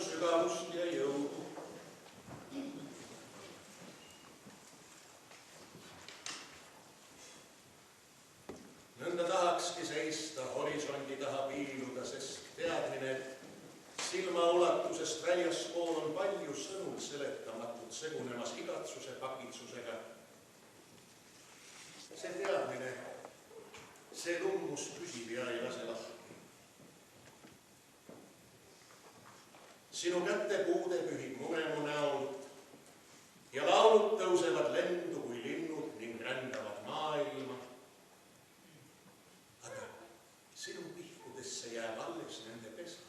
sügavust ja jõudu. Nõnda tahakski seista horisondi taha piiluda, sest teadmine, et silmaulatusest väljaspool on palju sõnul seletamatut segunemas igatsuse pakitsusega. See teadmine, see lummus püsib ja ei lase lahti. Sinu kätepuude pühib muremu näolt ja laulud tõusevad lendu kui linnud ning rändavad maailma. Aga sinu pihkudesse jääb alles nende pesa.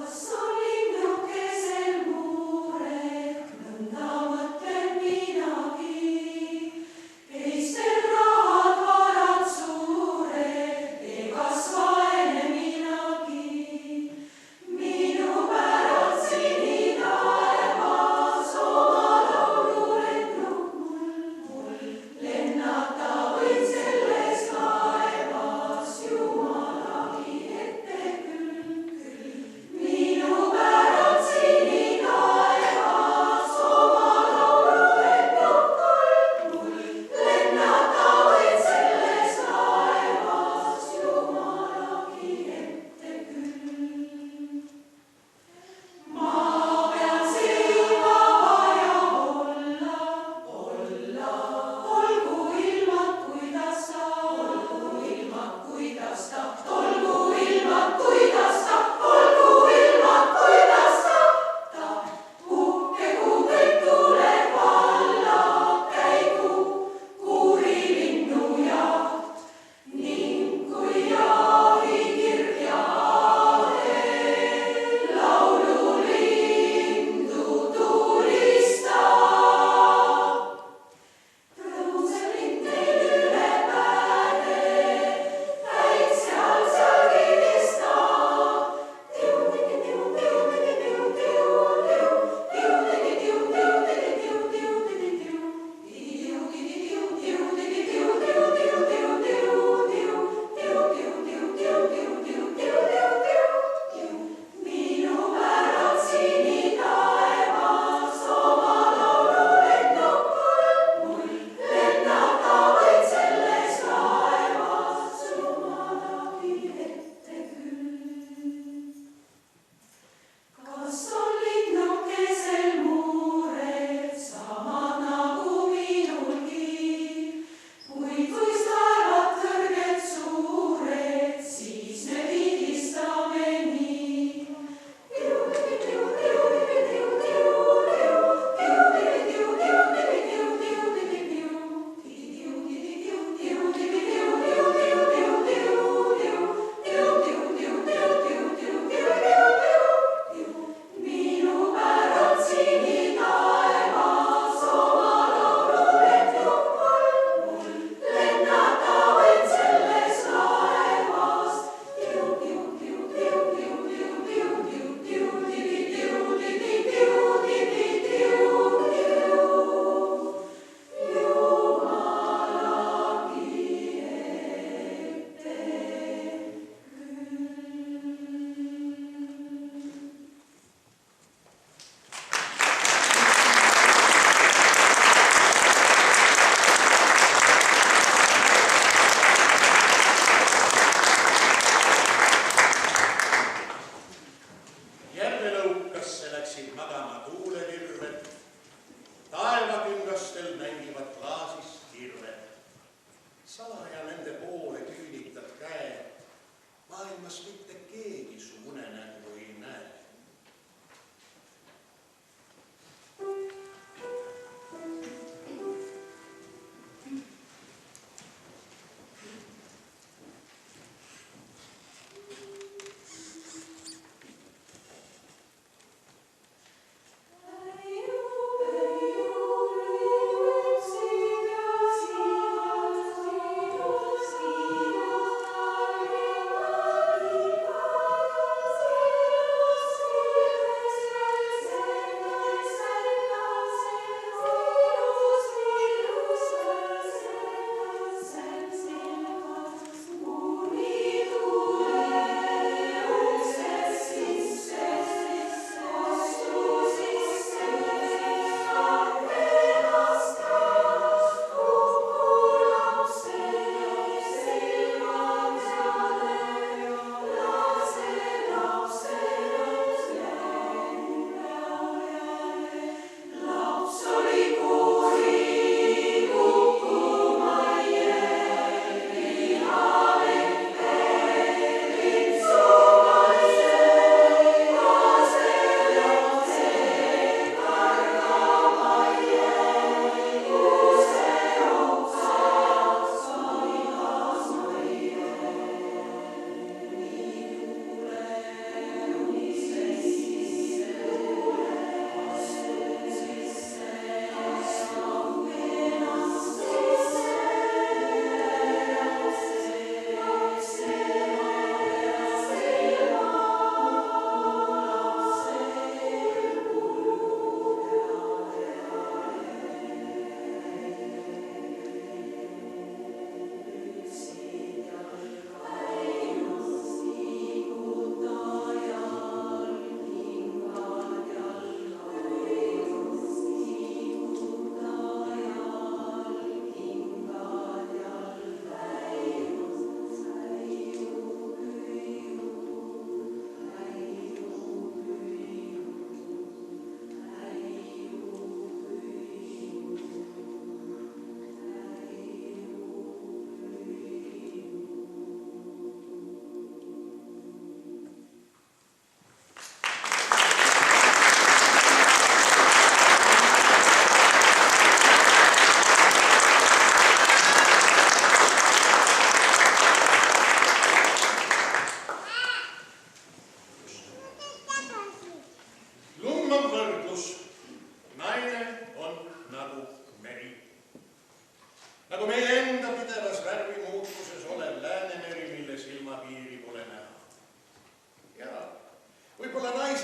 Kas oli nõuke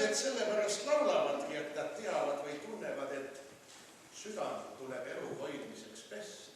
naised sellepärast laulavadki, et nad teavad või tunnevad, et südant tuleb elu hoidmiseks pesta.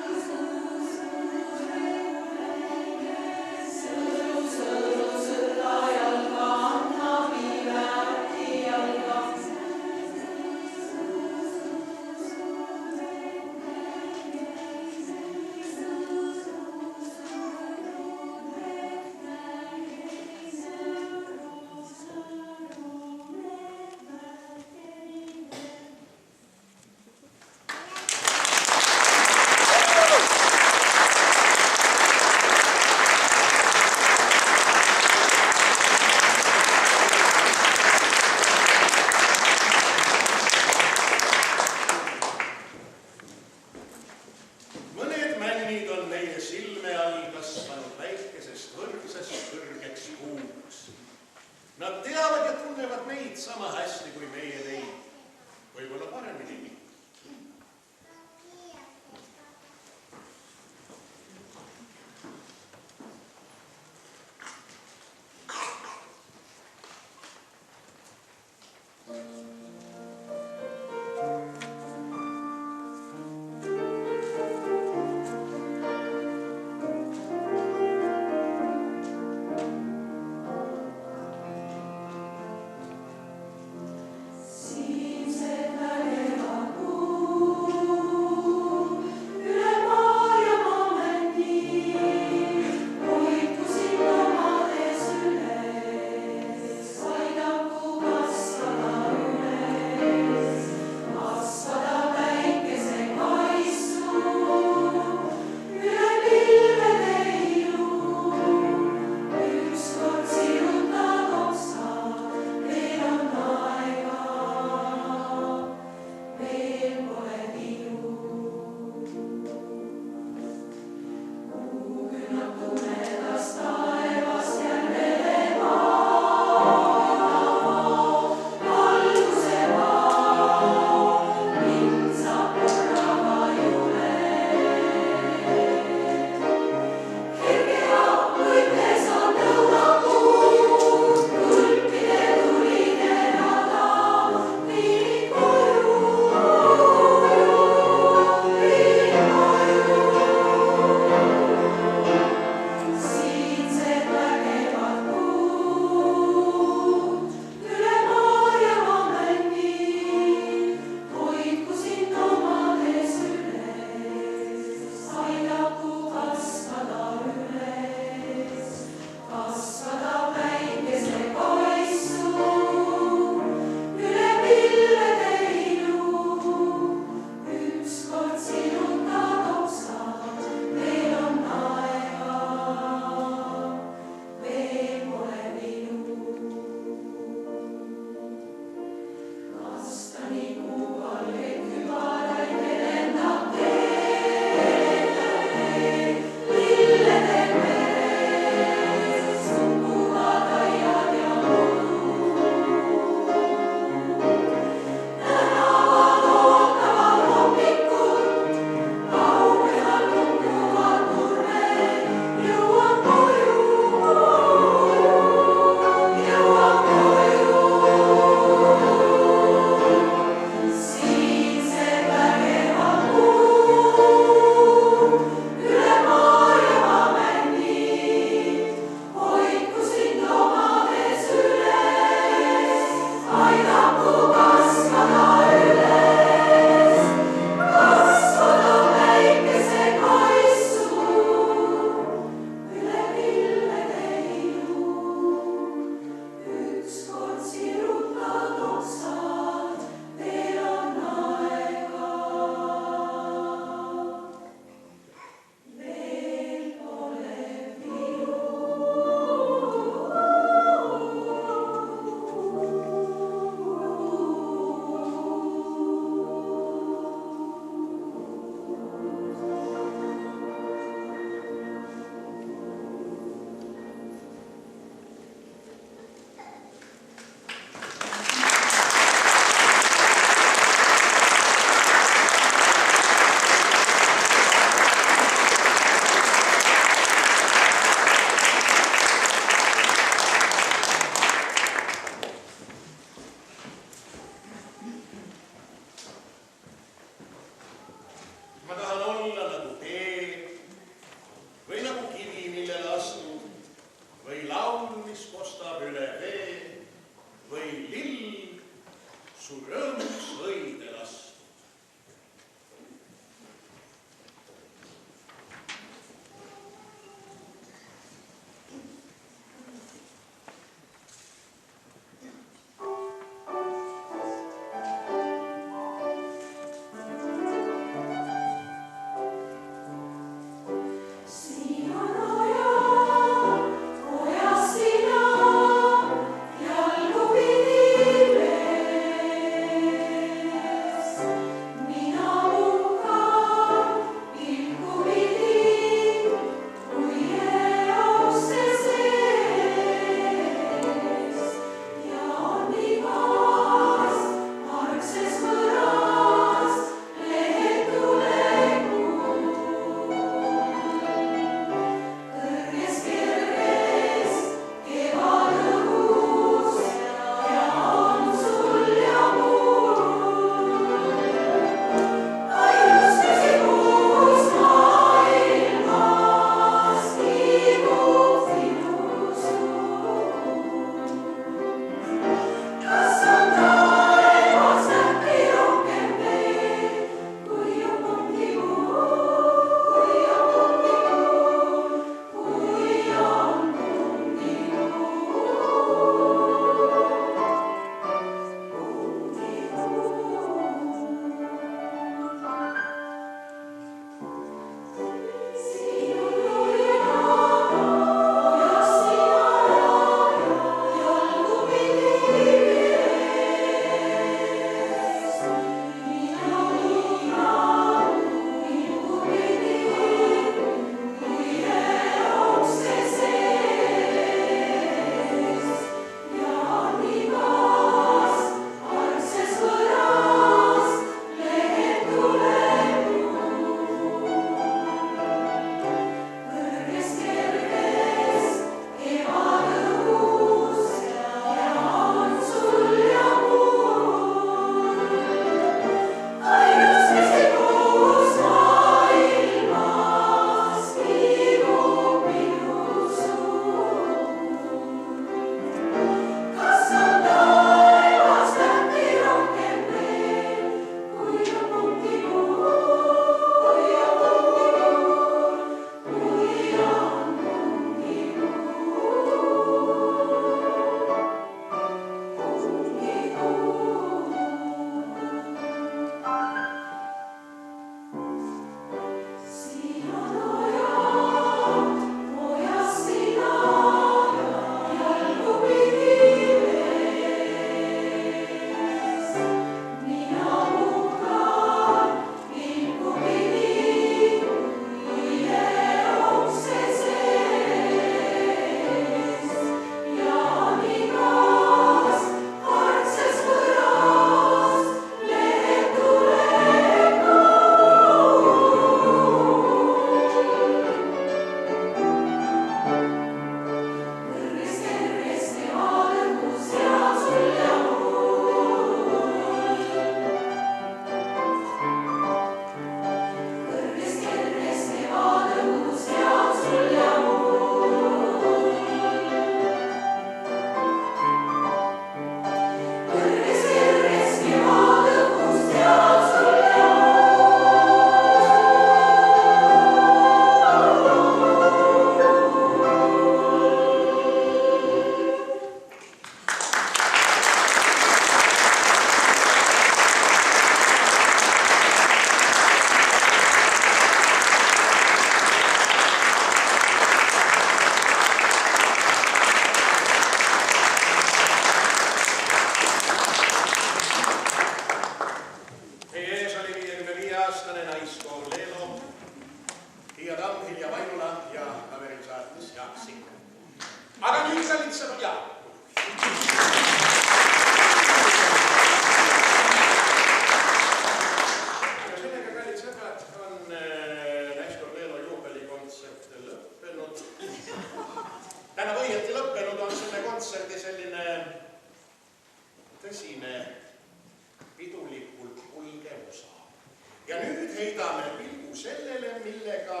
heidame pilgu sellele, millega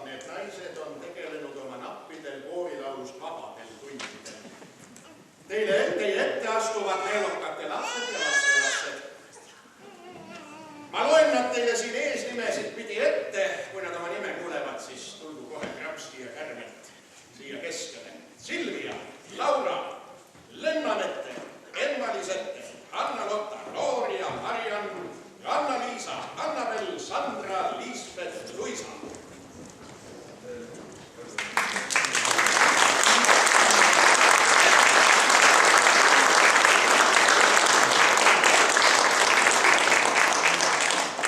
need naised on tegelenud oma nappidel koorilaulus vabadel tundidel. Teie ette astuvad neelokate lapsed ja lapselapsed. Ma loen nad teile siin eesnimesid pidi ette, kui nad oma nime kuulevad, siis tulgu kohe Krapski ja Kärmet siia keskele. Silvia, Laura, Lennanette, Emma-Lisette, Anna-Lotta, Gloria, Mariann, Anna-Liisa, Annabel, Sandra, Liisbeth, Luisa.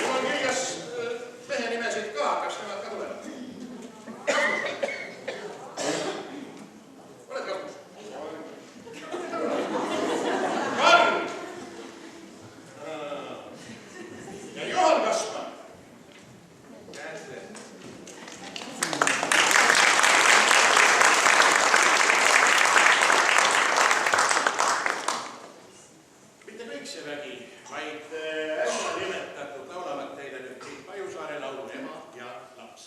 Mul on kirjas mehe nimesid ka, kas nemad ka tulevad? Oled Rasmus? Karl! Ja Johan Kaspar. Mitte kõik see vägi, vaid äsja nimetatud laulavad teile nüüd Tiit Pajusaare laulu Ema ja laps.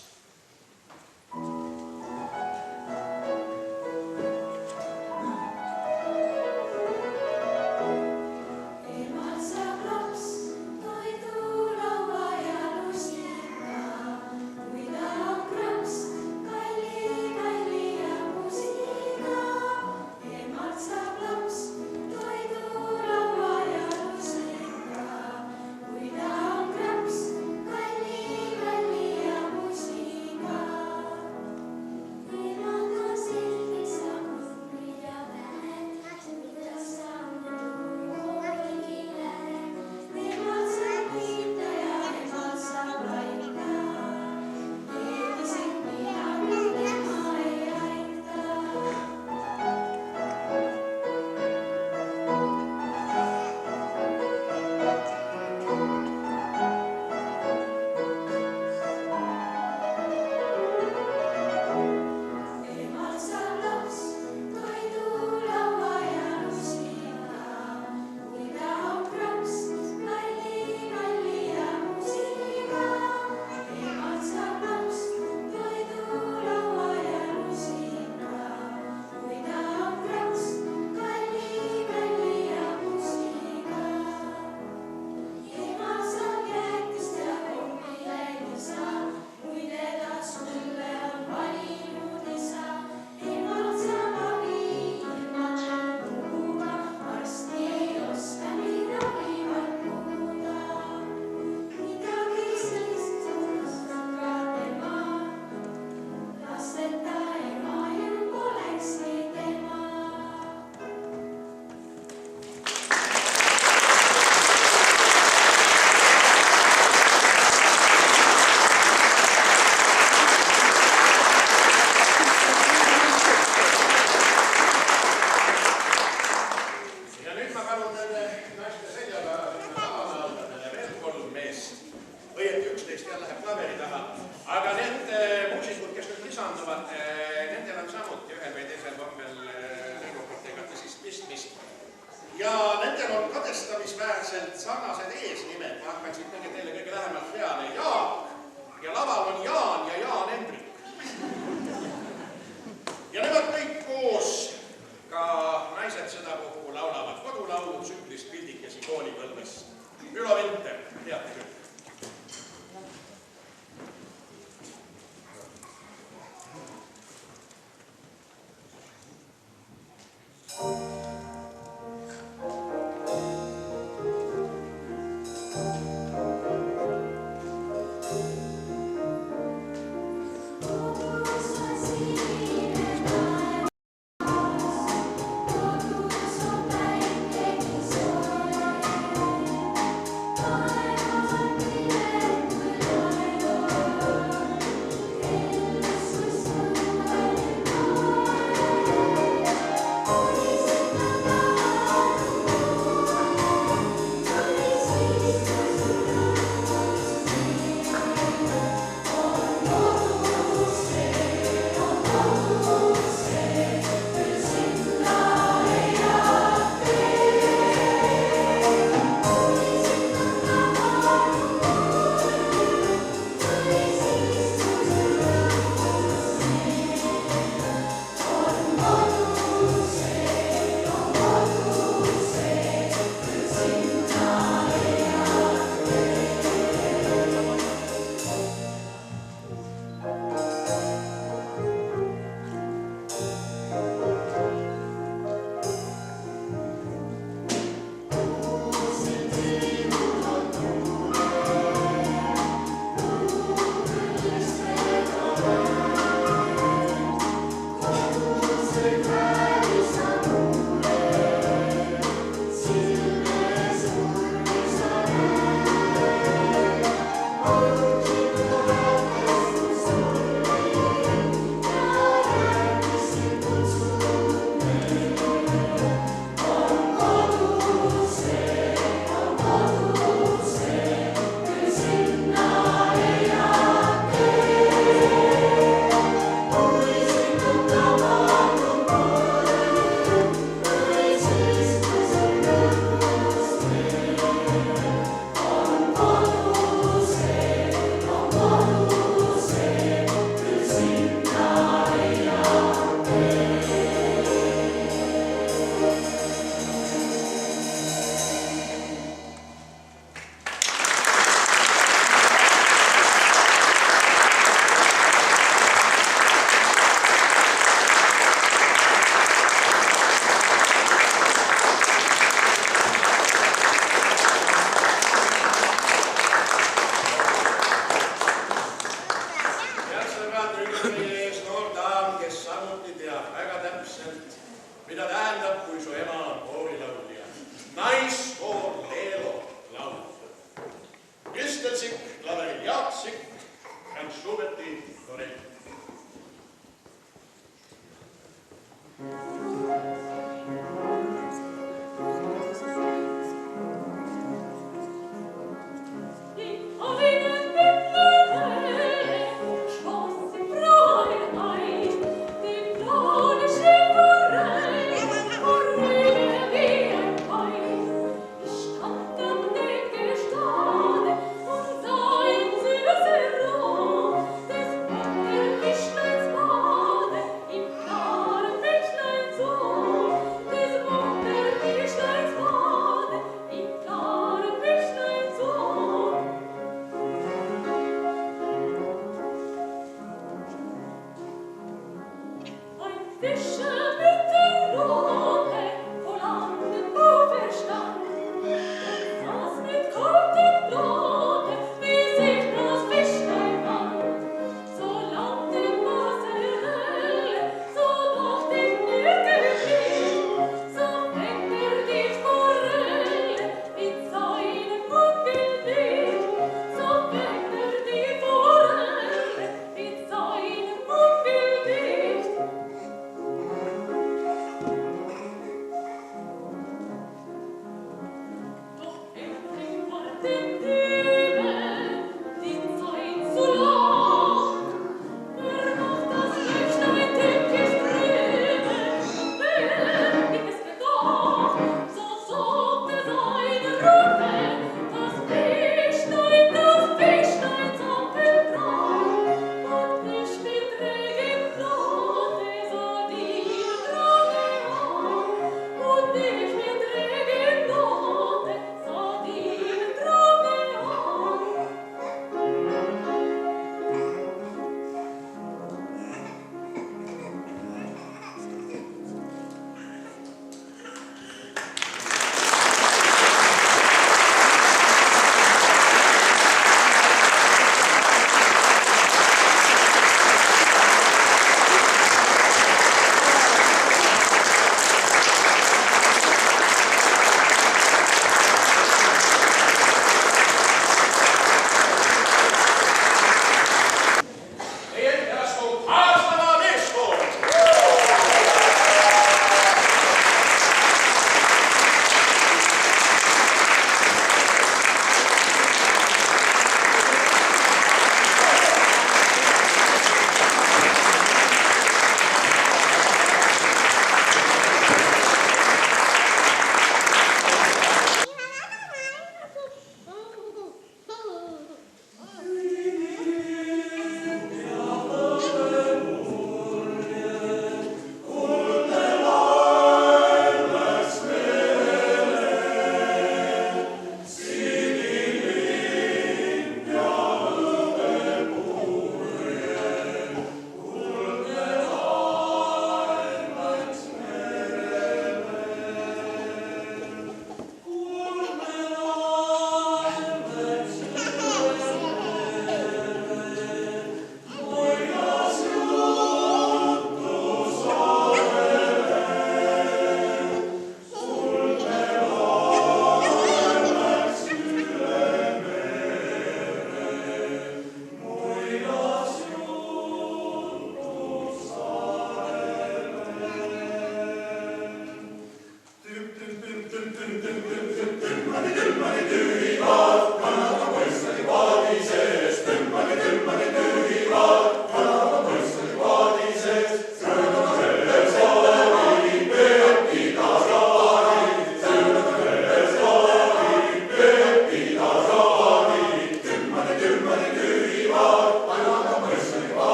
Ja nendel on kadestamisväärselt sarnased eesnimed. Ma hakkan siit teile kõige lähemalt peale. Jaak ja laval on Jaan ja Jaan Hendrik. Ja nemad kõik koos, ka naised sedapuhku laulavad kodulaulud süklist pildikesi koolipõlvest. Ülo Vinter, teate küll. Fischelsick, Klaveriatsick, ein Schuberti, korrekt. Im klaren Bächlein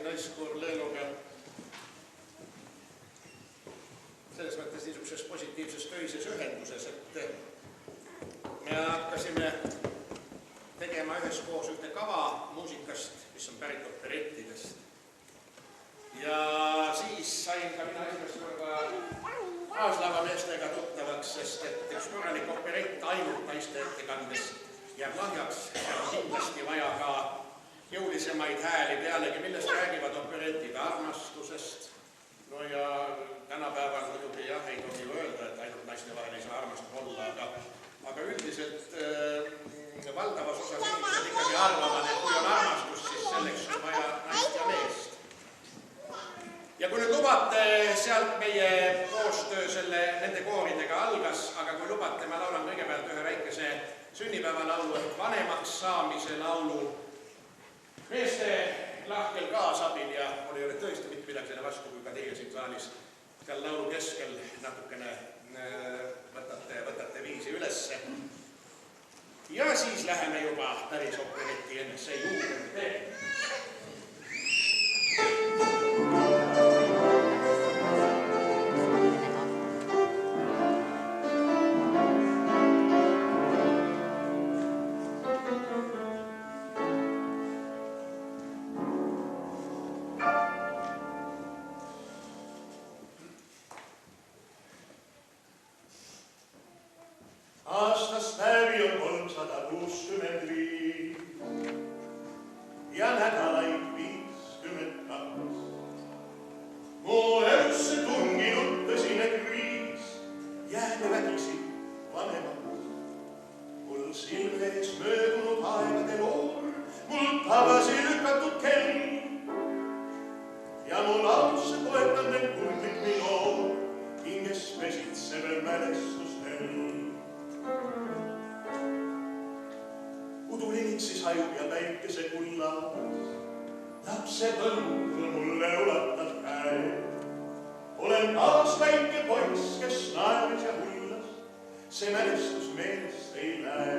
naiskoor Leeluga selles mõttes niisuguses positiivses töises ühenduses, et me hakkasime tegema üheskoos ühte kava muusikast, mis on pärit operettidest. Ja siis sain ka mina esimest korda kaaslavameestega tuttavaks, sest et üks korralik operett ainult naiste ettekandes jääb lahjaks. Seal on kindlasti vaja ka jõulisemaid hääli pealegi, millest räägivad operetid armastusest. No ja tänapäeval muidugi jah, ei tohi öelda, et ainult naiste vahel ei saa armastus olla, aga üldiselt valdavas osas inimesed ikkagi arvavad, et kui on armastus, siis selleks on vaja naist ja meest. Ja kui nüüd lubate, sealt meie koostöö nende kooridega algas, aga kui lubate, ma laulan kõigepealt ühe väikese sünnipäevalaulu, et vanemaks saamise laulu meeste lahkel kaasabil ja mul ei ole tõesti mitte midagi selle vastu, kui ka teie siin saalis seal laulu keskel natukene võtate viisi ülesse. Ja siis läheme juba päris operetti ennesse juurde. Aastaspäevi on 365 ja nädalaid 52. Mu elusse tunginud tõsine kriis jääb vägisi vanemaks. Mul silmees möödunud aegade loor, mul tagasi lükatud kell ja mu laulse poetab need kuldlik minoor, hinges pesitseb mälestustel. Udulinik siis hajub ja päikese kullas, lapse põlv mulle ulatab käe. Olen taas väike poiss, kes naeris ja hullas, see mälestus meelest ei lähe.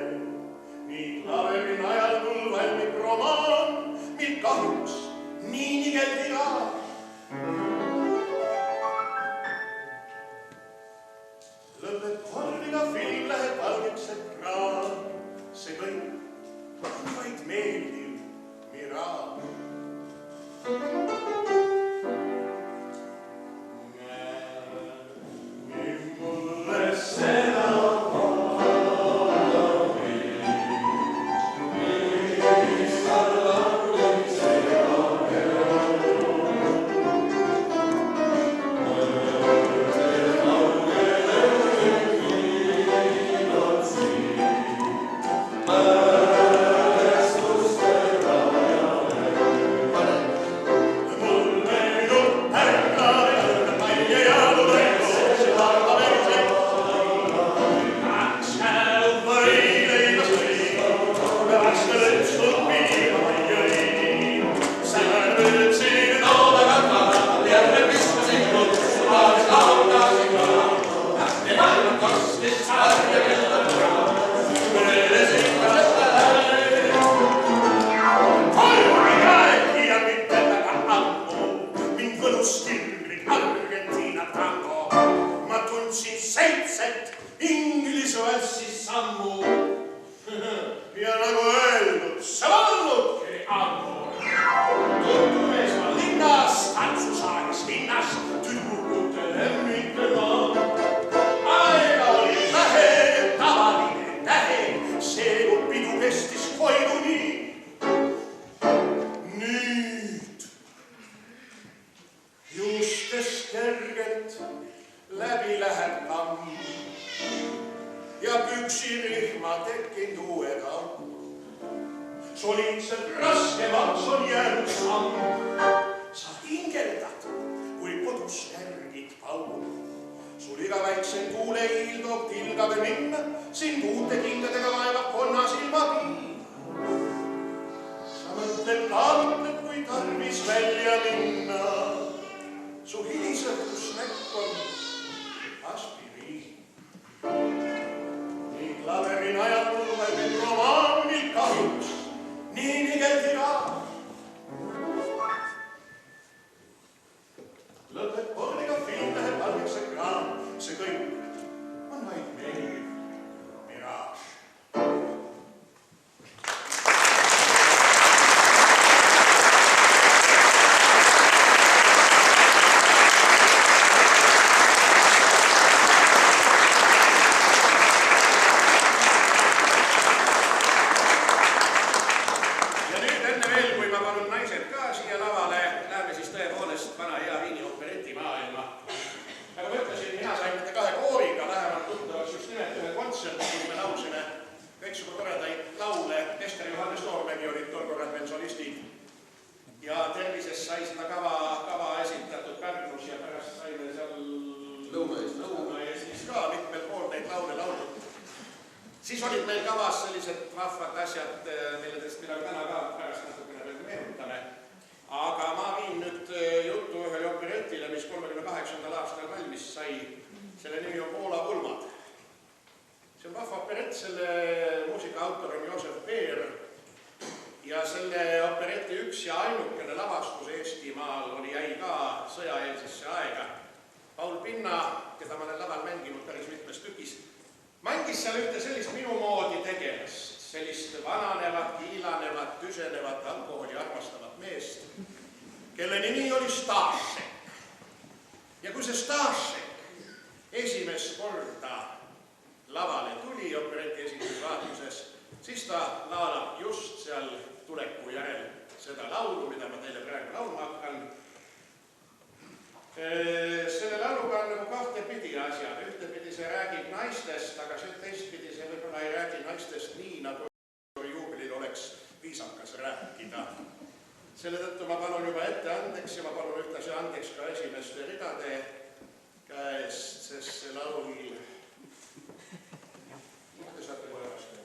Nii klaveri najal mul valmib romaan, mil kahjuks nii nigeldi ka. Lõpeb kordiga film, läheb valgeks ekraan, see kõik on vaid meeldiv miraal. Mulle seda olid meil kavas sellised vahvad asjad, milledest midagi täna ka pärast natukene veel meenutame. Aga ma viin nüüd juttu ühele operetile, mis 38. aastal valmis sai. Selle nimi on Poola pulmad. See on vahva operett, selle muusika autor on Joosep Peer. Ja selle opereti üks ja ainukene lavastus Eestimaal jäi ka sõjaeelsesse aega. Paul Pinna, keda ma olen laval mänginud päris mitmes tükis, mängis seal ühte sellist minu moodi tegelast, sellist vananevat, kiilanevat, tüsenevat, alkoholi armastavat meest, kelle nimi oli Stašek. Ja kui see Stašek esimest korda lavale tuli opereti esindusvaatuses, siis ta laulab just seal tuleku järel seda laulu, mida ma teile praegu laulma hakkan. Selle lauluga on nagu kahte pidi asjad. Ühtepidi see räägib naistest, aga teistpidi see võib-olla ei räägi naistest nii, nagu juubelil oleks viisakas rääkida. Selle tõttu ma palun juba ette andeks ja ma palun ühtlasi andeks ka esimeste ridade käest, sest see laul... Te saate kohe vastu.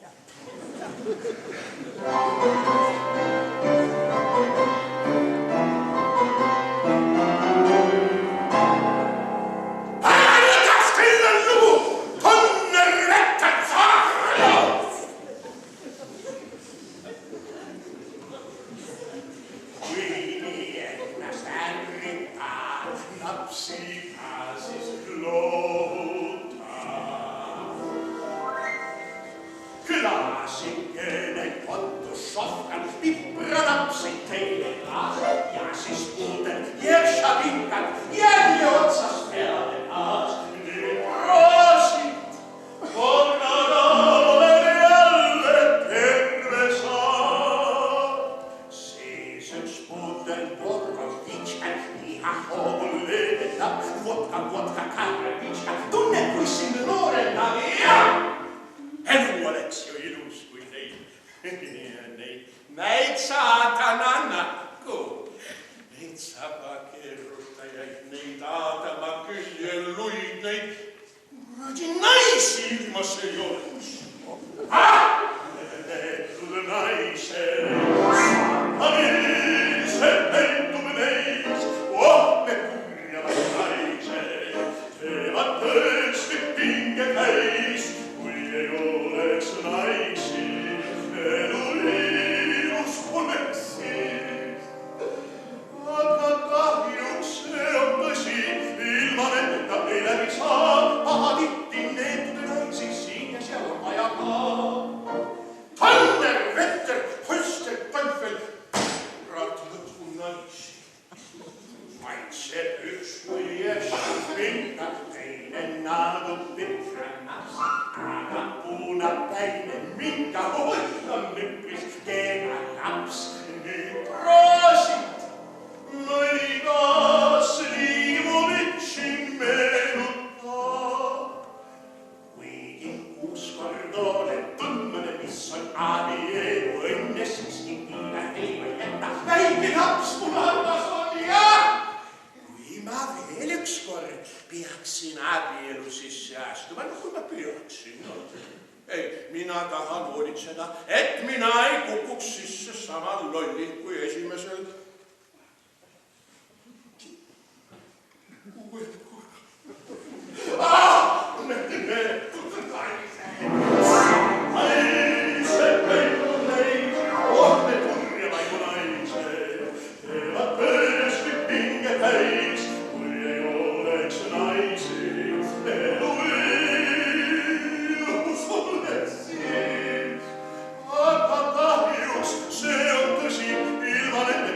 Se on tosi ilman, että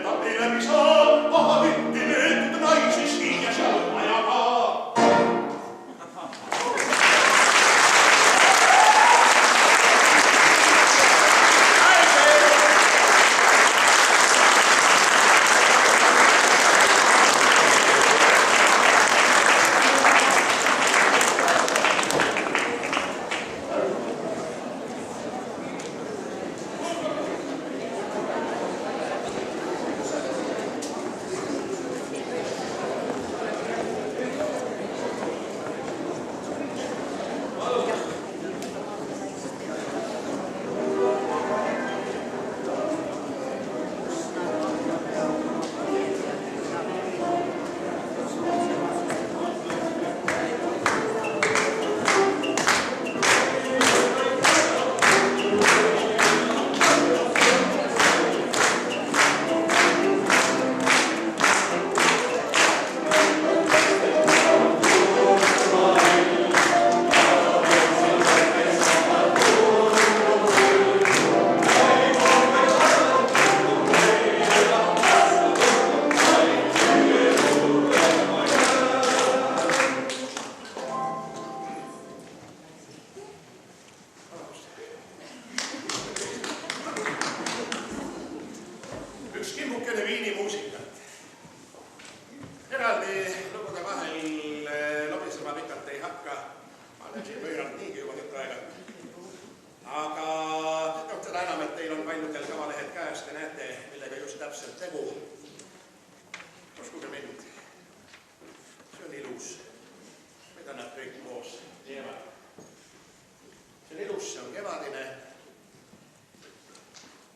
täpselt tegu. Uskuge mind, see on ilus, mida nad kõik koos teevad. See on ilus, see on kevadine.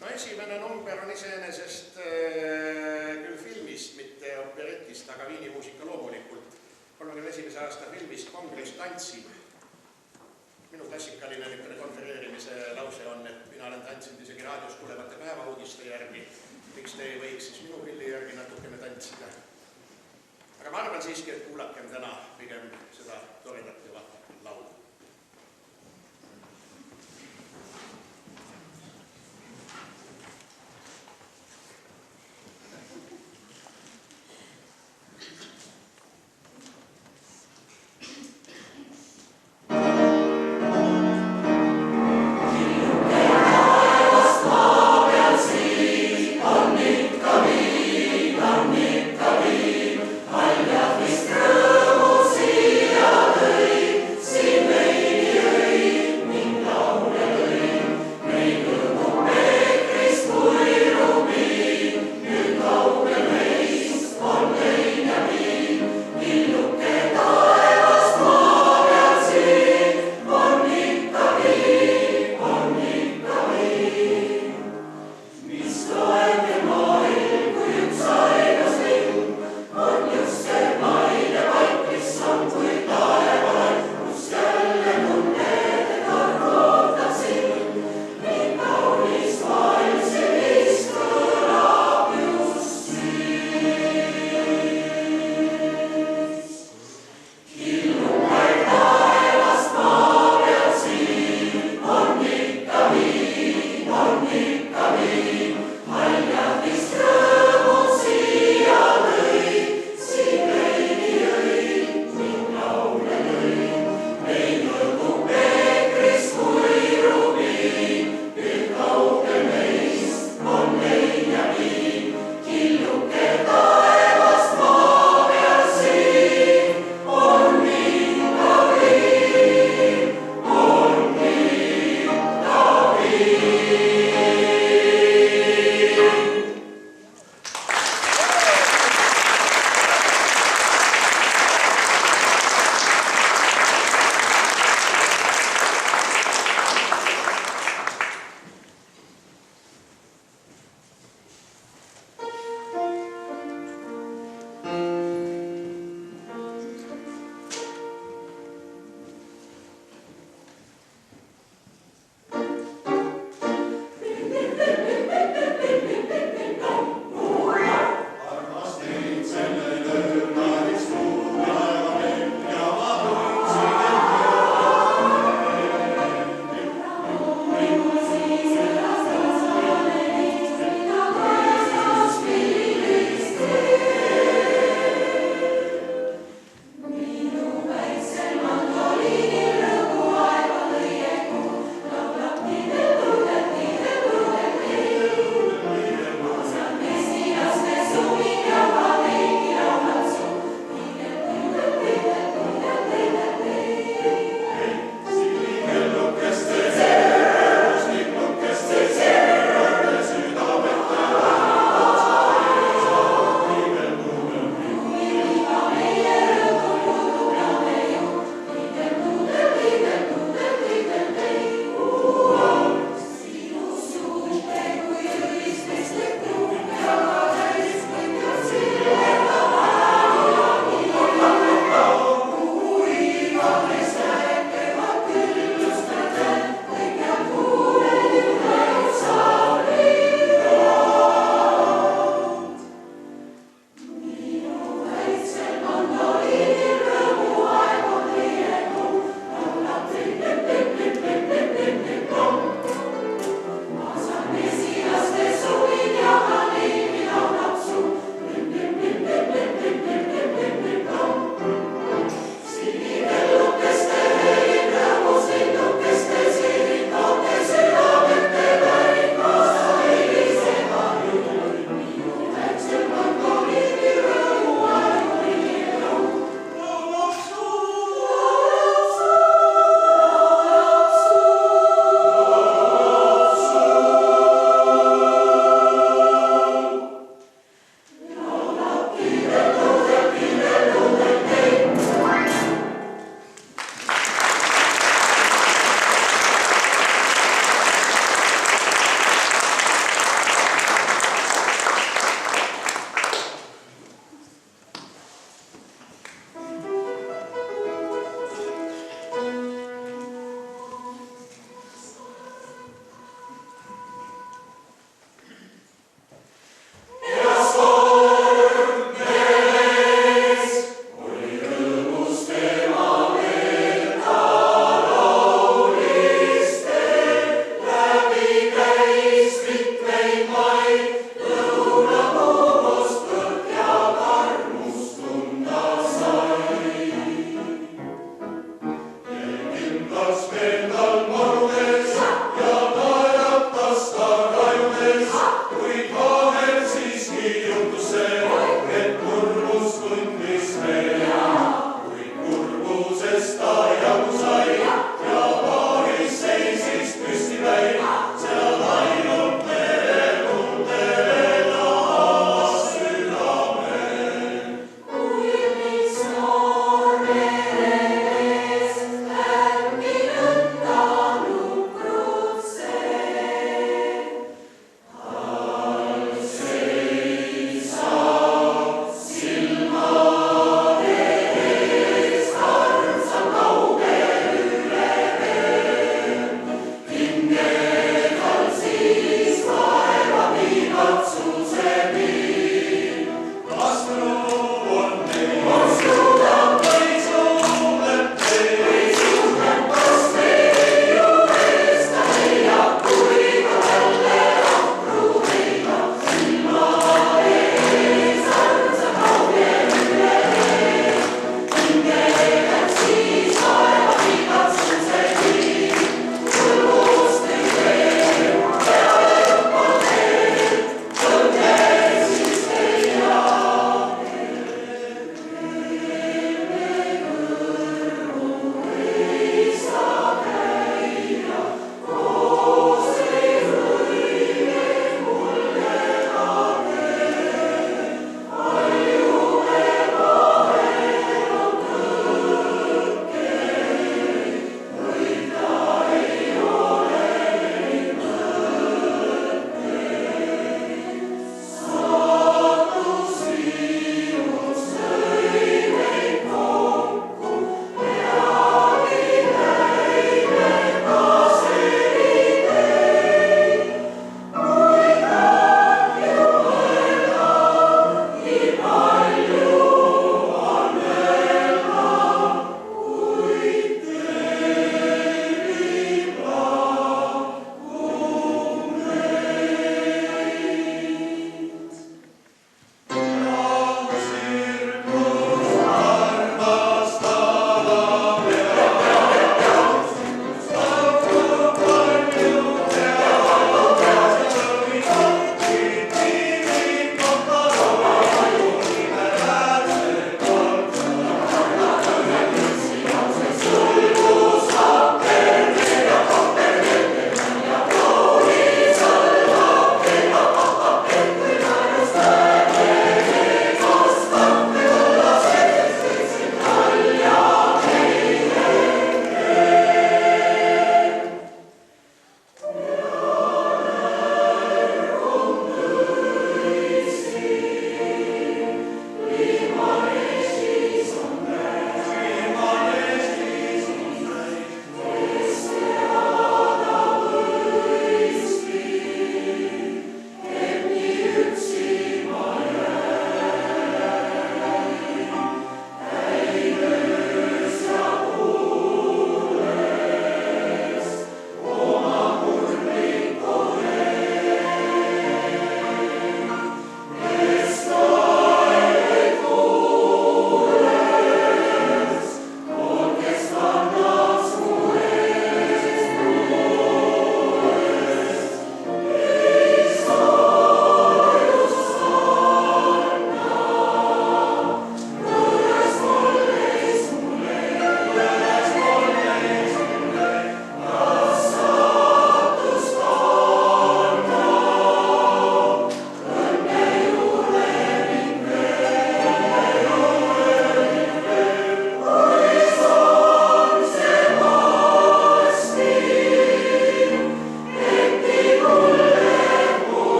No esimene number on iseenesest küll filmist, mitte operetist, aga viinimuusika loomulikult. 31. aasta filmist Kongress tantsib. Minu klassikaline konfereerimise lause on, et mina olen tantsinud isegi raadios tulevate päevauudiste järgi. Miks te ei võiks siis minu pilli järgi natukene tantsida? Aga ma arvan siiski, et kuulakem täna pigem seda toredat ja vahvat laulu. Sing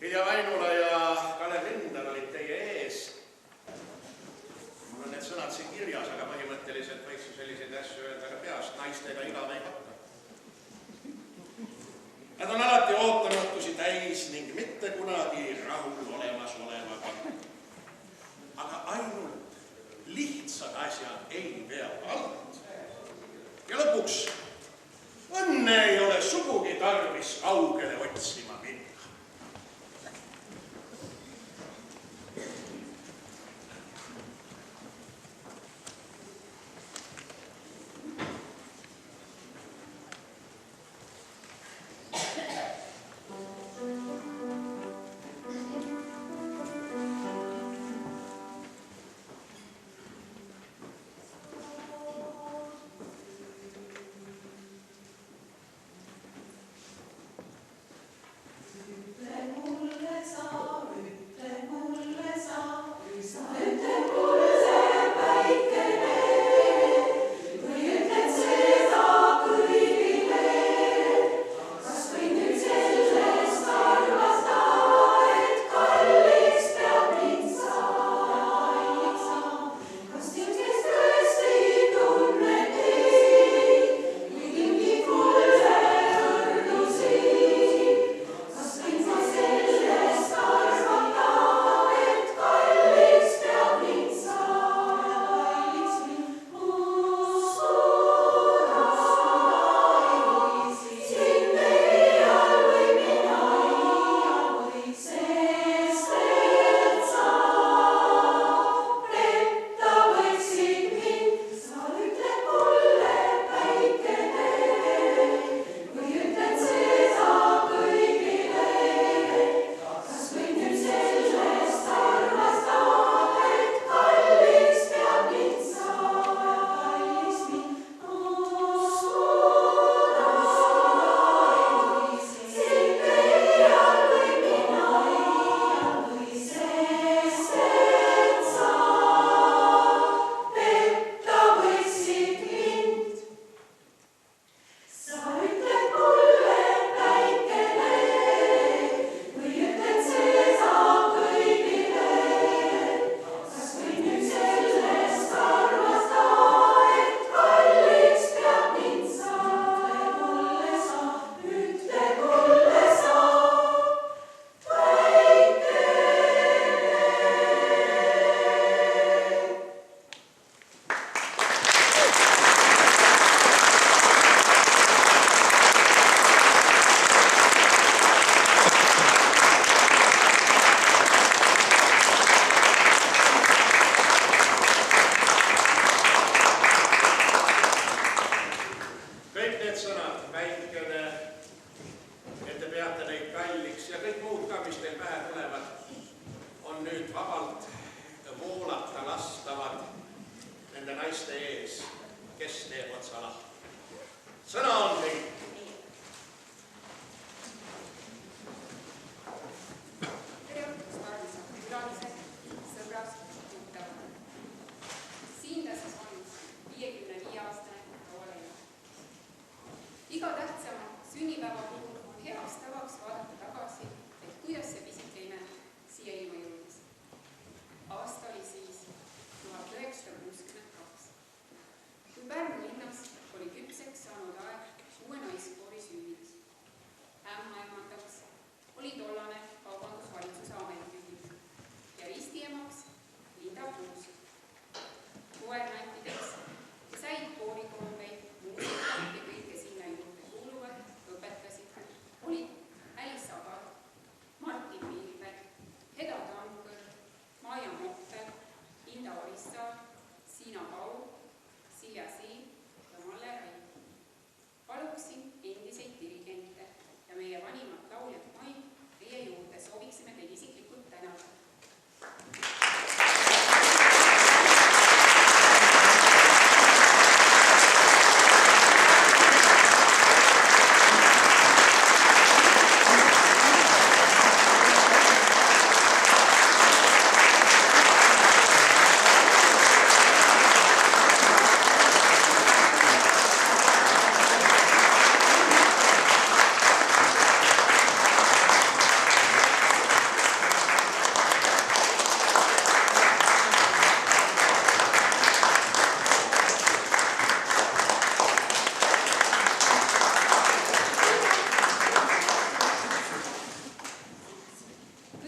Hilja Väinula ja Kalev Lindar olid teie ees. Mul on need sõnad siin kirjas, aga põhimõtteliselt võiks ju selliseid asju öelda ka peast. Naistega igav ei hakka. Nad on alati ootamatusi täis ning mitte kunagi rahul olemasolevaga. Aga ainult lihtsad asjad ei pea alt. Ja lõpuks õnne ei ole sugugi tarvis kaugele otsima minna.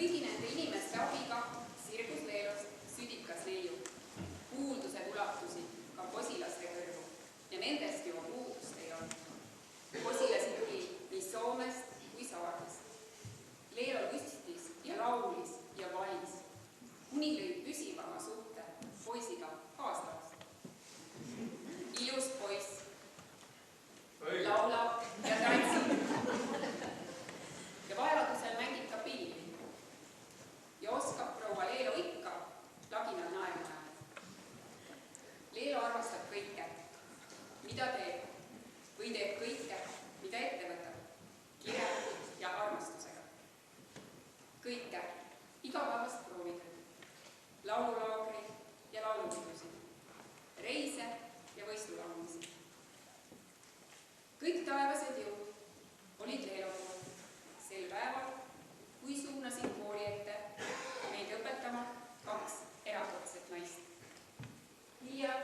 kõigi nende inimeste abiga sirgus Leelost südikas neiu. Kuuldused ulatusid ka posilaste kõrvu ja nendest juba puudust ei olnud. Posilasi tuli nii Soomest kui Saarest. Leelo lustis ja laulis ja valis, kuni lõi püsivama suhte poisiga kaaslast. Ilus poiss laulab ja tantsib ja vajadusel mängib ka pilli ja oskab proua Leelo ikka laginal naerma ajada. Leelo armastab kõike, mida teeb või teeb kõike, mida ette võtab, kire ja armastusega. Kõike, igapäevast proovitööd, laululaagreid ja laulupidusid, reise ja võistulaulmisi. Kõik taevased jõud olid Leelo poolt sel päeval, kui suunasid kooli ette meid õpetama 2 erakordset naist. Liia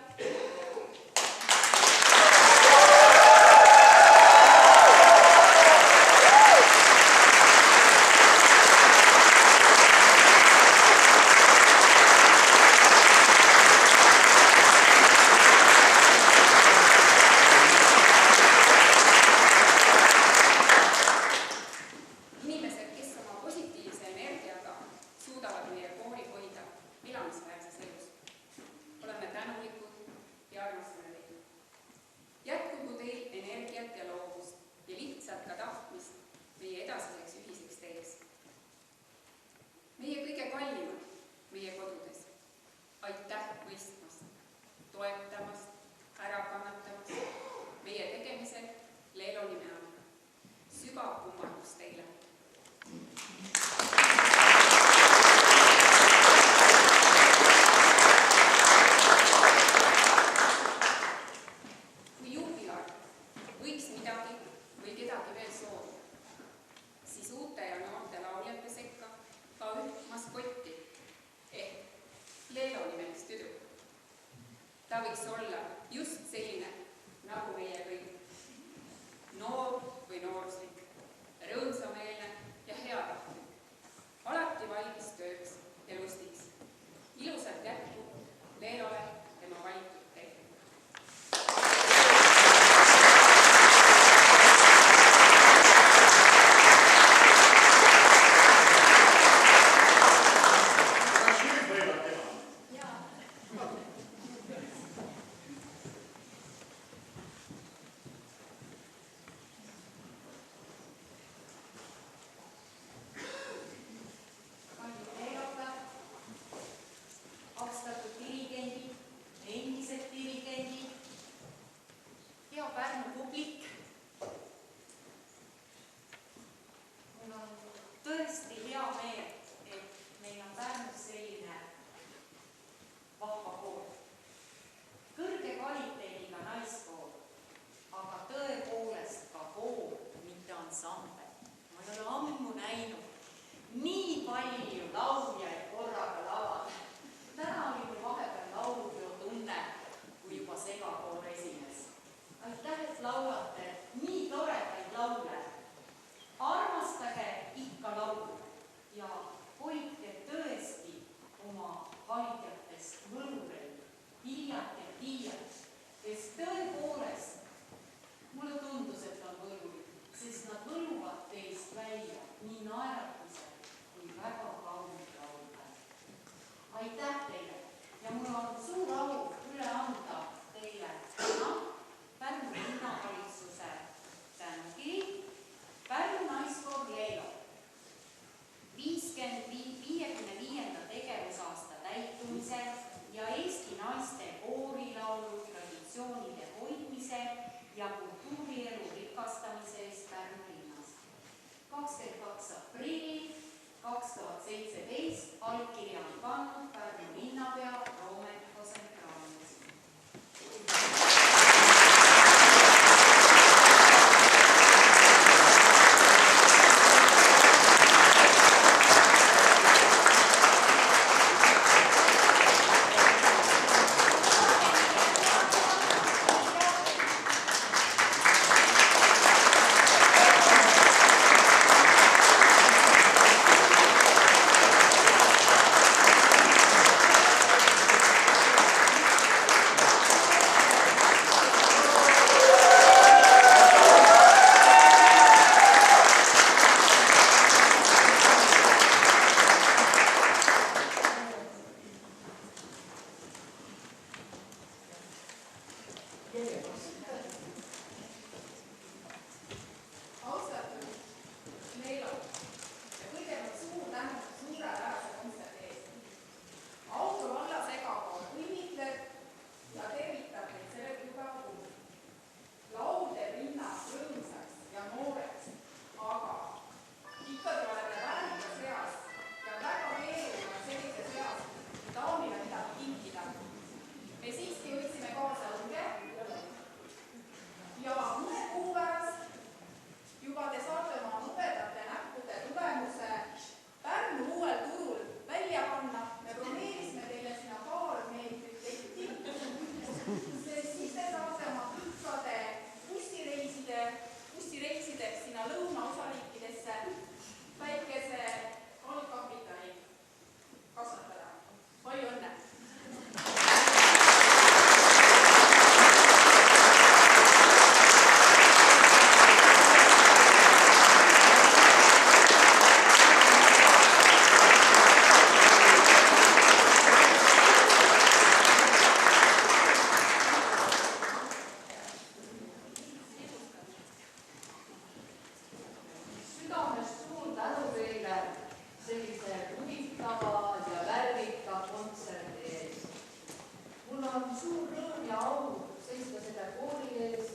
kooli ees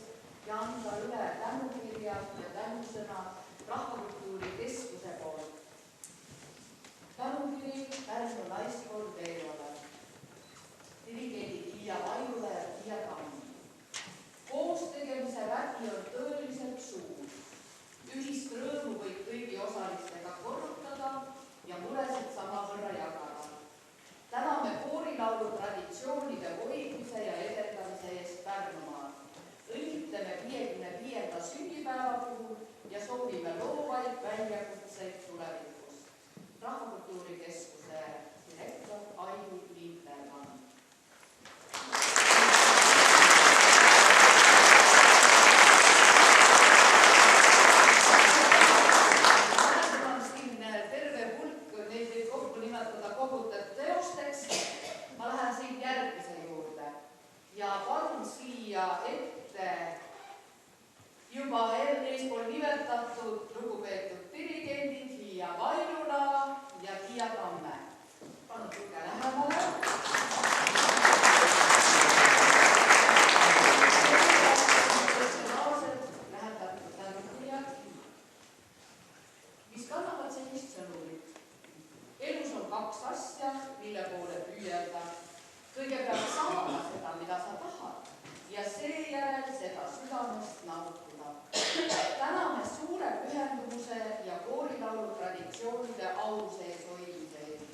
ja anda üle tänukirja ja tänusõna Rahvakultuuri Keskuse poolt. Tänukiri Pärnu naiskool Veerole, dirigendi Tiia Vaidule ja Tiia Tammi. Koostegemise vägi on tõeliselt suur. Ühist rõõmu võib kõigi osalistega korrutada ja muresid samavõrra jagada. Täname koorilaulu traditsioonide hoidmise ja edendamise eest Pärnumaal. Õnnitleme 55. sünnipäeva puhul ja soovime loovaid väljakutseid tulevikus. Rahvakultuuri Keskuse direktor Aili Liipermann. Juba eespool nimetatud lugupeetud dirigendid Hiia Vaidula ja Tiia Tamme. Palun tulge lähemale. Personaalselt lähetatud tänukirjad, mis kannavad sellist sõnumit. Elus on kaks asja, mille poole püüelda. Kõigepealt saada seda, mida sa tahad, ja seejärel seda südamest nautida. Täname suure pühendumuse ja koorilaulu traditsioonide au sees hoidmise eest.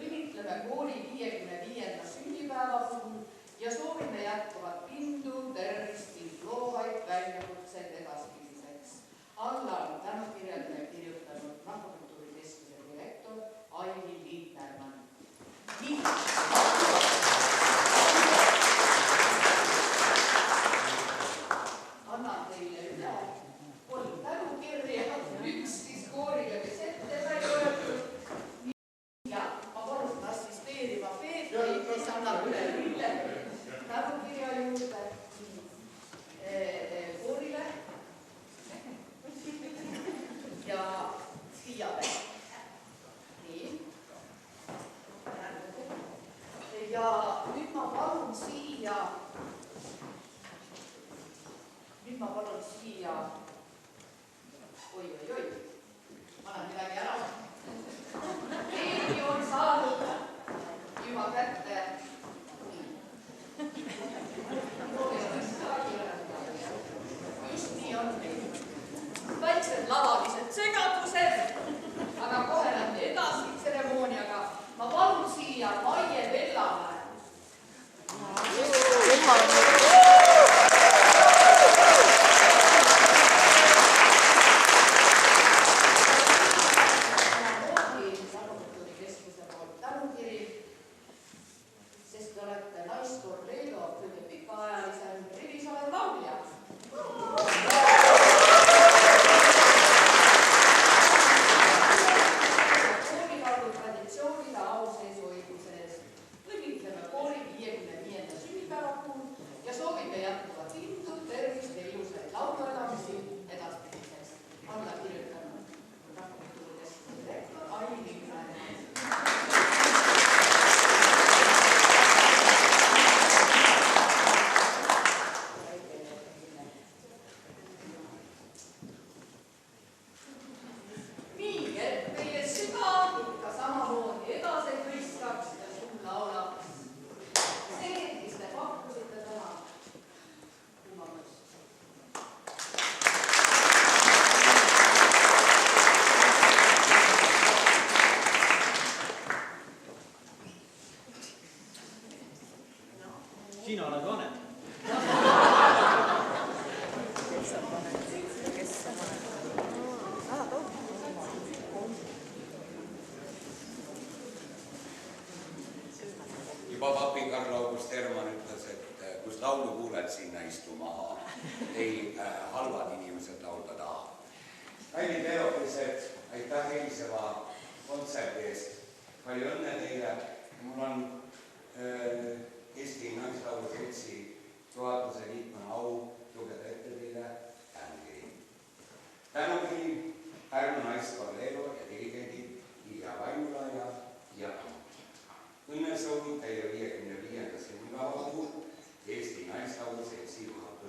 Õnnitleme kooli 55. sünnipäeva puhul ja soovime jätkuvat pindu, tervist ning loovaid väljakutseid edaspidiseks. Alla on tänukirjadele kirjutanud Rahvakultuuri Keskuse direktor Aili Liipermann. Annan teile üle 3 tänukirja, üks siis koorile, kes ette sai võetud. Ja ma palun assisteerima Peetrit, kes annab üle tänukirja juurde koorile ja Tiiale. Nii. Ja nüüd ma palun siia oi, ma annan midagi ära. Keegi on saanud juba kätte. Just nii on. Väiksed lavalised segadused, aga kohe lähme edasi tseremooniaga. Ma palun siia Maie Vellamäe. Sina oled vanem. Juba papi Karl August Hermann ütles, et kus laulu kuuled, sinna istu maha. Ei halvad inimesed laulda taha. Kallid veelopised, aitäh eilseva kontserdi eest. Palju õnne teile. Mul on Eesti Naislaulu Seltsi juhatuse liikmena au lugeda ette teile tänukiri. Tänukiri Pärnu naiskool Leelo ja dirigendid Hiia Vaidula ja Tiia Tammi. Õnnesoovid teie 55. sünnipäeva puhul Eesti Naislaulu Seltsi juhatusele.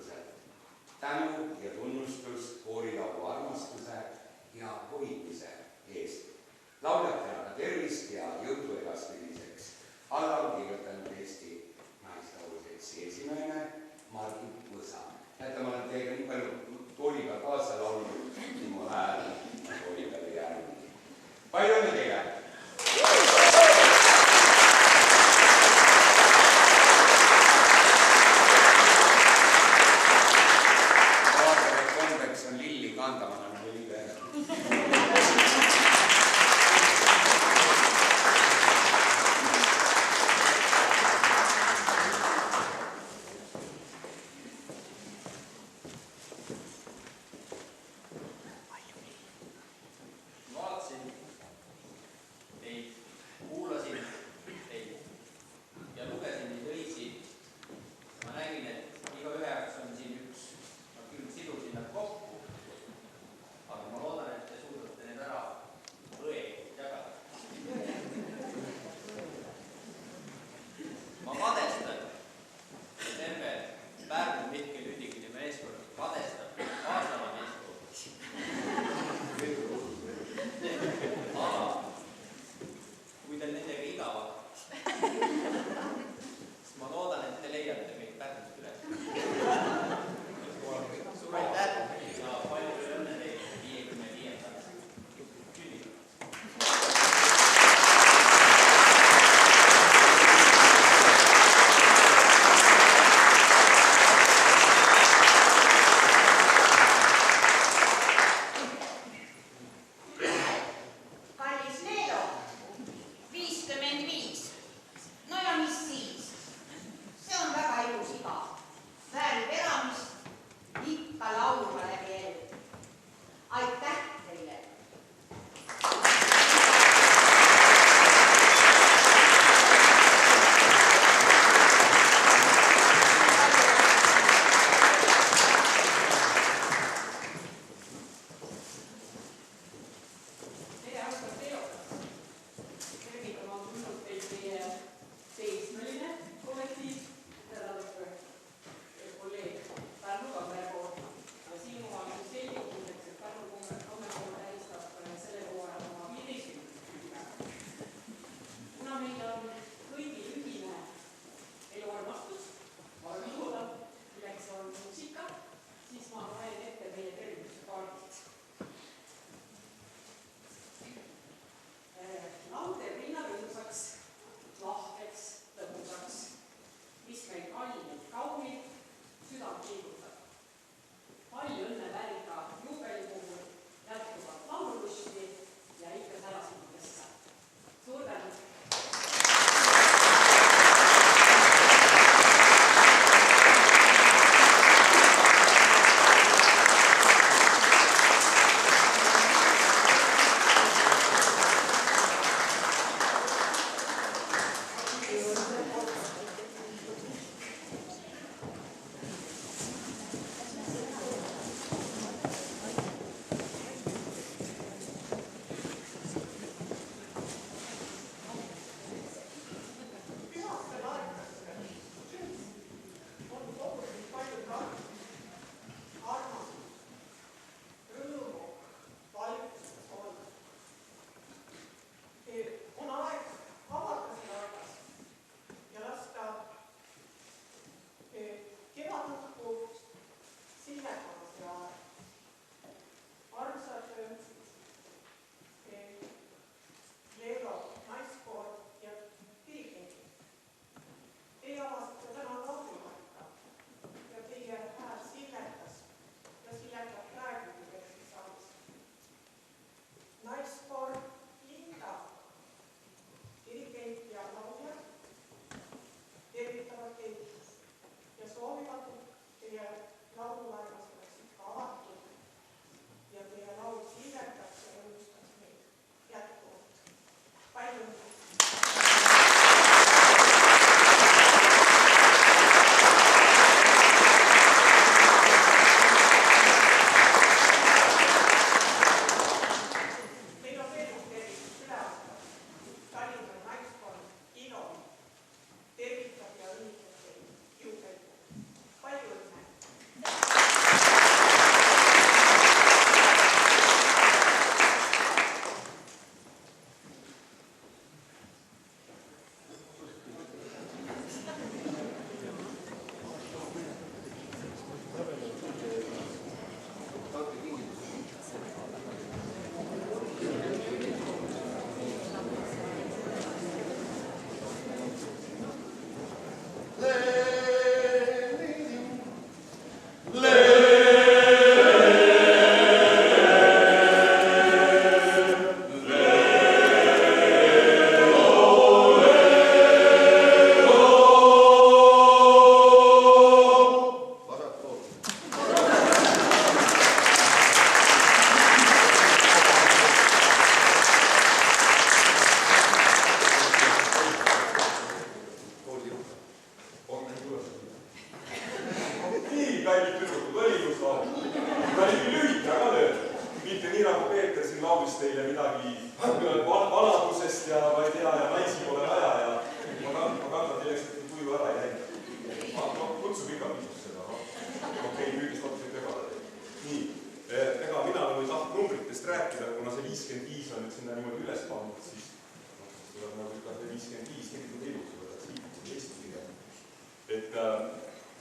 55 tegelikult ilus, võtaks liikunud Eestiga.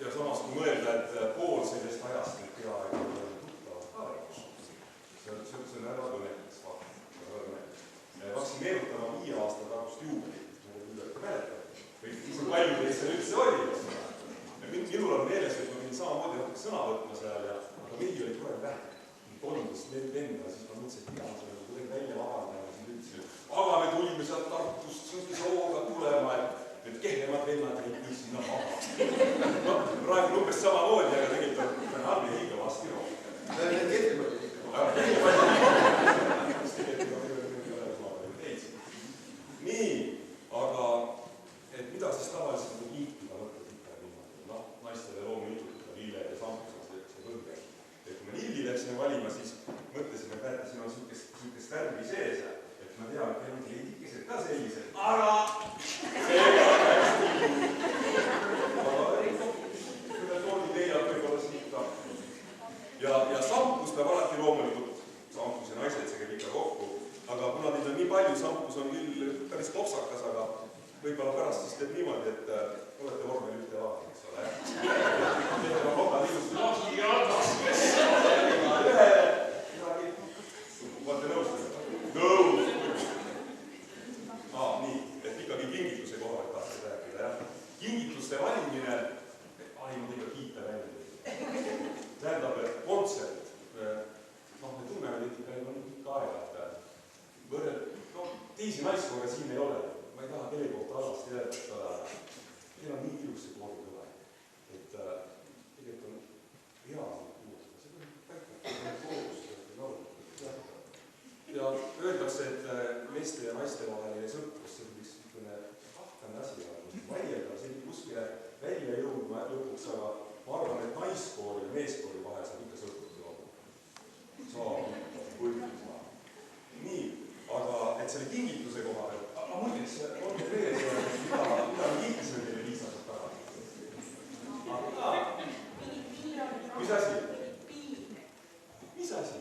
Ja samas kui mõelda, et pool sellest ajast nüüd peaaegu tuttavad ka lõpus. See on väga õnnekas fakt. Hakkasin meenutama 5 aasta tagust juubelit, mida te mäletate. Või palju teist seal üldse oli. Minul on meeles, et ma pidin samamoodi natuke sõna võtma seal ja aga mehi oli kohe vähe. 13 venda, siis ma mõtlesin, et mida see kuidagi välja vabandama, siis ütlesin, aga me tulime sealt Tartust sooga tulema, et kehvemad vennad ei sinna maha. Praegu umbes samamoodi, aga tegelikult on halbi liiga vasti rohkem. Need kehvemad olid ikka maha. Nii, aga mida siis tavaliselt kinkida mõtled ikka niimoodi? Naistele loomulikult lilled ja sampus on see võrge. Kui me lilli läksime valima, siis mõtlesime, et näete, siin on sihukest värvi sees, et ma tean, et need leidikesed ka sellised, aga see on hästi. Aga tooni teljad võib-olla siit ka. Ja sampus peab alati loomulikult, sampus ja naised, see käib ikka kokku, aga kuna teid on nii palju, sampus on küll päris kopsakas, aga võib-olla pärast siis teeb niimoodi, et olete vormel ühte laadi, eks ole. Teete ma kokad ilusti lahti ja taskes. Vaate nõustada? Nõus! Nii, et ikkagi kingituse koha pealt tahtsid rääkida, jah. Kingituste valimine, valimine ikka kiita välja. Tähendab, et kontsert, me tunneme neid ikka aega, et teisi naiskoore siin ei ole. Ma ei taha kelle kohta halvasti öelda, teil on nii ilus see koori kõla, et tegelikult on hea kuulda. See on koorus ja öeldakse, et meeste ja naiste vaheline sõltuvus, see on üks kahtlane asi, vaielda, see ei kuskile välja jõudma lõpuks, aga ma arvan, et naiskoori ja meeskoori vahel saab ikka sõltuvus olla. Nii, aga et selle kingituse koha peal, aga muideks, on teil veel see, mida me kiitisime teile 5 aastat tagasi? Mis asi? Mis asi?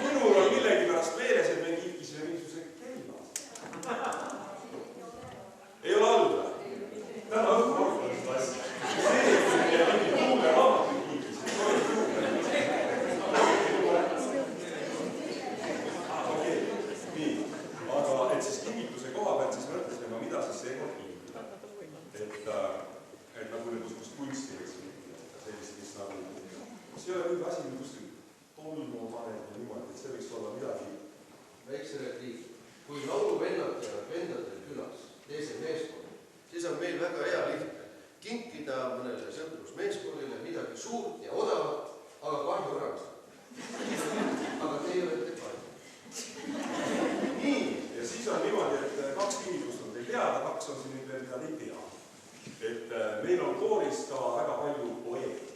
Minul on millegi pärast meeles, et me kiitisime mingisuguse kellas. Ei ole all või? Täna õhku arutada seda asja. See, et mingi tuule raamatuid kiitisime, see oli tuule. Okei, nii. Aga et siis kingituse koha pealt siis mõtlesime, mida siis seekord kingitada. Et nagu niisugust kunsti võiks kingitada, sellist, mis nagu, see ei ole mingi asi, kus tolmu paneb ja niimoodi, et see võiks olla midagi. Väikse repliik. Kui lauluvennad ja vendadel külas, teisel meeskonnal, siis on meil väga hea lihtne kinkida mõnele sõprusmeeskonnile midagi suurt ja odavat, aga kahju õramist. Aga teie olete kahju. Nii, ja siis on niimoodi, et 2 kingitust on teil teada, 2 on siin nüüd veel, mida te ei tea. Et meil on kooris ka väga palju poeete.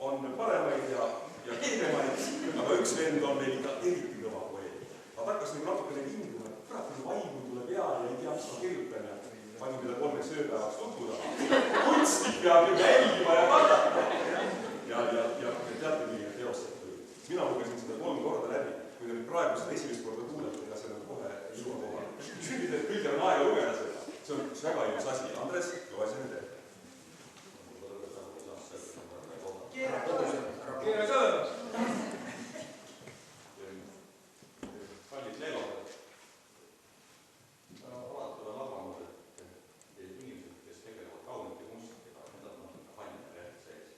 On paremaid ja kehvemaid, aga üks vend on meil ikka eriti kõva poeet. Ta hakkas nagu natukene vinguma, et kurat, vaimu tuleb peale ja ei tea, mis ma kirjutan ja pani mida 3 ööpäevaks tutvuda. Kunstik peab ju välima ja vaadata. Ja teate, milline teostab küll. Mina lugesin seda 3 korda läbi. Kui te nüüd praegu seda esimest korda kuulete, ega see kohe ei jõua kohale. Küll on aega lugeda seda. See on üks väga ilus asi. Andres, loe see nüüd ette. Keera ka! Kallid leelod, alati olen arvanud, et inimesed, kes tegelevad kaunite kunstidega, need on natuke halline lehed sees.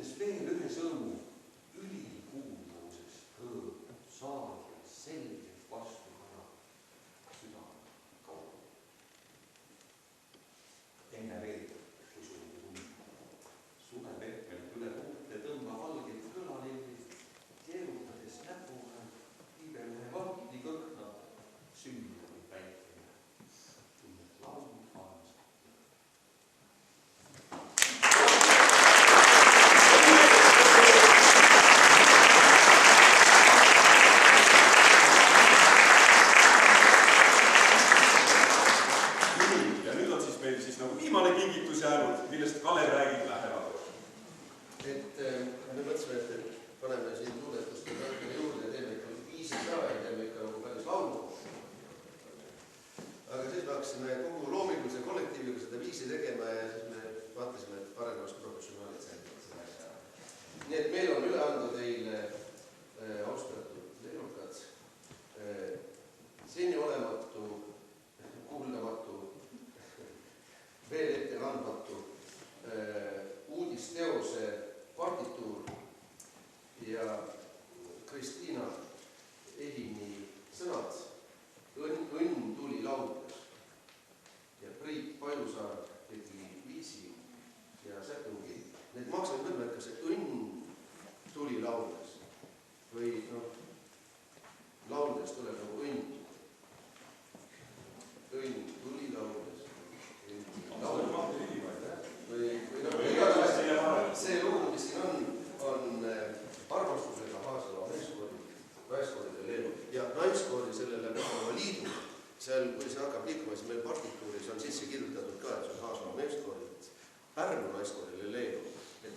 ütles veel ühe sõnu ülikuuluvusest hõõm, saagi selgelt vastu ära südame kaudu. enne veel, kui sul suve vetmelt üle puute tõmba valgeid kõlalillist, keerutades näpuga iibeline vahti kõhnab, sünnib päikene, tunned laulu kaasa. Ja nüüd on siis meil siis nagu viimane kingitus jäänud, millest Kalev räägib lähemalt. Et me mõtlesime, et paneme siin luuletuste natukene juurde ja teeme ikka viisi ka ja teeme ikka nagu päris laulu. Aga siis me hakkasime kogu loomingulise kollektiiviga seda viisi tegema ja siis me vaatasime, et parem oleks professionaalid säilivad seda asja. Nii et meil on üle anda teile austatud lennukad seniolematu, kuuldamatu, veel ettekandmatu uudisteose partituur ja Kristiina Ehini sõnad Õnn tuli laudes ja Priit Pajusaar tegi viisi ja sätungi. Need maksame mõtlema, et kas see õnn tuli laudes või laudes tuleb nagu õnn. Õnn tuli laudes. See lugu, mis siin on armastusega Haasala naiskooride leelu ja naiskoori sellele Pärnumaa liidu. Seal, kui see hakkab liikuma, siis meil partituuris on sisse kirjutatud ka, et see on Haasala naiskoori, Pärnu naiskoorile leelu. Et